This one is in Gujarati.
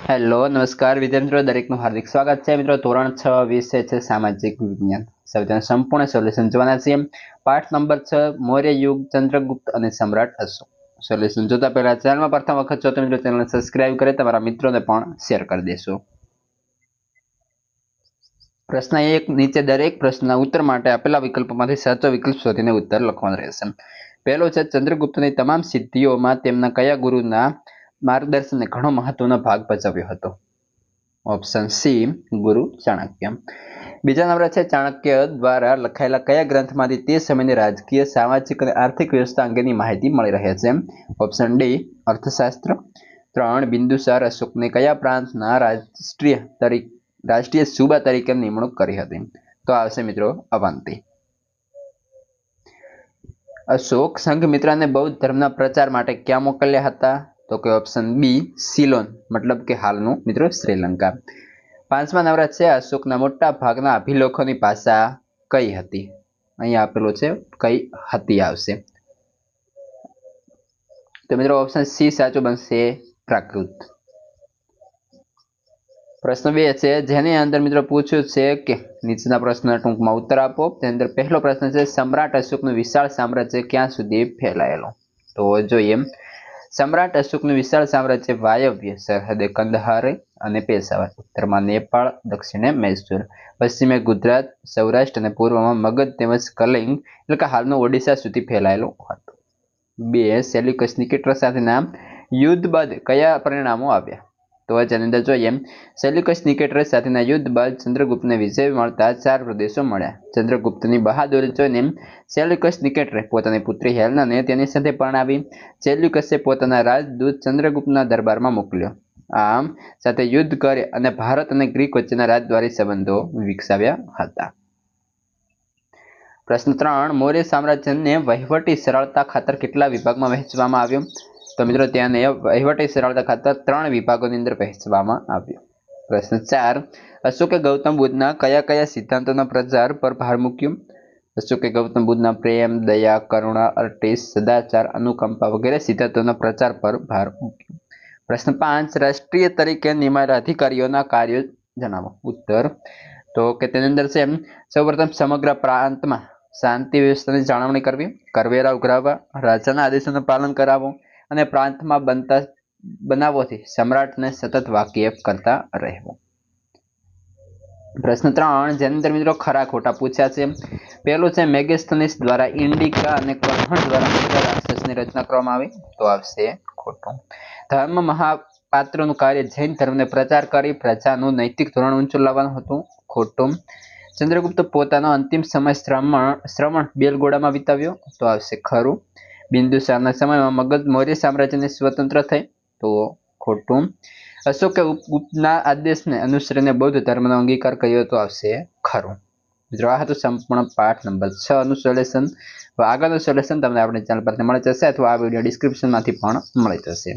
હેલો નમસ્કાર વિદ્યાર્થી મિત્રો, દરેકનું હાર્દિક સ્વાગત છે મિત્રો। ધોરણ 6 વિષય છે સામાજિક વિજ્ઞાન। સૌથી સંપૂર્ણ સોલ્યુશન જોવાના છીએ। પાઠ નંબર 6 મૌર્ય યુગ, ચંદ્રગુપ્ત અને સમ્રાટ અશોક। સોલ્યુશન જોતા પહેલા ચેનલમાં પ્રથમ વખત છો તો મિત્રો ચેનલને સબસ્ક્રાઇબ કરી તમારા મિત્રોને પણ શેર કરી દેશો। પ્રશ્ન 1, નીચે દરેક પ્રશ્નના ઉત્તર માટે આપેલા વિકલ્પોમાંથી સાચો વિકલ્પ શોધીને ઉત્તર લખવાનો રહેશે। પહેલો છે, ચંદ્રગુપ્તની તમામ સિદ્ધિઓમાં તેમના કયા ગુરુના માર્ગદર્શનને ઘણો મહત્વનો ભાગ ભજવ્યો હતો? ઓપ્શન સી, ગુરુ ચાણક્ય। બીજા નંબર છે, ચાણક્ય દ્વારા લખાયેલા કયા ગ્રંથમાંથી તે સમયની રાજકીય, સામાજિક અને આર્થિક વ્યવસ્થા અંગેની માહિતી મળી રહે છે? ઓપ્શન ડી, અર્થશાસ્ત્ર। 3, બિંદુસાર અશોકને કયા પ્રાંતના રાષ્ટ્રીય સુબા તરીકે નિમણૂક કરી હતી? તો આવશે મિત્રો અવંતી। અશોક સંઘમિત્રાને બૌદ્ધ ધર્મના પ્રચાર માટે ક્યાં મોકલ્યા હતા? તો કે ઓપ્શન બી, સિલોન, મતલબ કે હાલનું મિત્રો શ્રીલંકા। 5મા નંબર છે, અશોકના મોટા ભાગના અભિલેખોની ભાષા કઈ હતી? અહીંયા આપેલું છે કઈ હતી આવશે। તો મિત્રો ઓપ્શન સી સાચું બનશે, પ્રાકૃત। પ્રશ્ન 2 છે, જેની અંદર મિત્રો પૂછ્યું છે કે નીચેના પ્રશ્નના ટૂંકમાં ઉત્તર આપો। તેની અંદર પહેલો પ્રશ્ન છે, સમ્રાટ અશોકનું વિશાળ સામ્રાજ્ય ક્યાં સુધી ફેલાયેલું? તો જોઈએ, સમ્રાટ અશોકનું વિશાળ સામ્રાજ્ય વાયવ્ય સરહદે કંદહાર અને પેશાવર, ઉત્તરમાં નેપાળ, દક્ષિણે મૈસૂર, પશ્ચિમે ગુજરાત, સૌરાષ્ટ્ર અને પૂર્વમાં મગધ તેમજ કલિંગ એટલે કે હાલનું ઓડિશા સુધી ફેલાયેલું હતું। 2, સેલ્યુકસ નિકેટર સાથેના યુદ્ધ બાદ કયા પરિણામો આવ્યા? તો જેની અંદર જોઈએ, સેલ્યુકસ નિકેટર સાથેના યુદ્ધ બાદ ચંદ્રગુપ્તને વિજય મળતા 4 પ્રદેશો મળ્યા। ચંદ્રગુપ્તની બહાદુરી જોઈને સેલ્યુકસ નિકેટરે પોતાની પુત્રી હેલેનાને તેની સાથે પરણાવી। સેલ્યુકસે પોતાના રાજદૂત ચંદ્રગુપ્તના દરબારમાં મોકલ્યો, આમ સાથે યુદ્ધ કરી અને ભારત અને ગ્રીક વચ્ચેના રાજદ્વારી સંબંધો વિકસાવ્યા હતા। પ્રશ્ન 3, મૌર્ય સામ્રાજ્યને વહીવટી સરળતા ખાતર કેટલા વિભાગમાં વહેંચવામાં આવ્યું? તો મિત્રો તેને વહીવટી સરળતા ખાતર 3 વિભાગોની અંદર વહેંચવામાં આવ્યું। પ્રશ્ન 4, અશોકે ગૌતમ બુદ્ધના કયા સિદ્ધાંતોના પ્રચાર પર ભાર મૂક્યો? અશોકે ગૌતમ બુદ્ધના પ્રેમ, દયા, કરુણા, અર્ટિસ, સદાચાર, અનુકંપા વગેરે સિદ્ધાંતોના પ્રચાર પર ભાર મૂક્યો। પ્રશ્ન 5, રાષ્ટ્રીય તરીકે નિમાયેલા અધિકારીઓના કાર્યો જણાવો। ઉત્તર તો કે તેની અંદર છે, સૌપ્રથમ સમગ્ર પ્રાંતમાં શાંતિ વ્યવસ્થાની જાળવણી કરવી, કરવેરા ઉઘરાવવા, રાજાના આદેશોનું પાલન કરાવવું અને પ્રાંતમાં બનતા બનાવોથી સમ્રાટને સતત વાકેફ કરતા રહેવું। પ્રશ્ન 3, જેની અંદર મિત્રો ખરા ખોટા પૂછ્યા છે। પહેલું છે, મેગેસ્થનીસ દ્વારા ઇન્ડિકા અને કર્હણ દ્વારા મુદ્રા રાક્ષસની રચના કરવામાં આવી? તો આવશે ખોટું। ધર્મ મહાપાત્રનું કાર્ય જૈન ધર્મને પ્રચાર કરી પ્રજાનું નૈતિક ધોરણ ઊંચું લાવવાનું હતું? ખોટું। ચંદ્રગુપ્ત પોતાનો અંતિમ સમય શ્રવણ બેલગોડામાં વિતાવ્યો? તો આવશે ખરું। બિંદુસારના સમયમાં મગધ મૌર્ય સામ્રાજ્યને સ્વતંત્ર થઈ? તો ખોટું। અશોકે ગુપ્તના આદેશને અનુસરીને બૌદ્ધ ધર્મનો અંગીકાર કર્યો? તો આવશે ખરું। મિત્રો આ હતું સંપૂર્ણ પાઠ નંબર 6 નું સોલ્યુશન। આગળનું સોલ્યુશન તમને આપણી ચેનલ પરથી મળી જશે અથવા આ વિડીયો ડિસ્ક્રિપ્શનમાંથી પણ મળી જશે।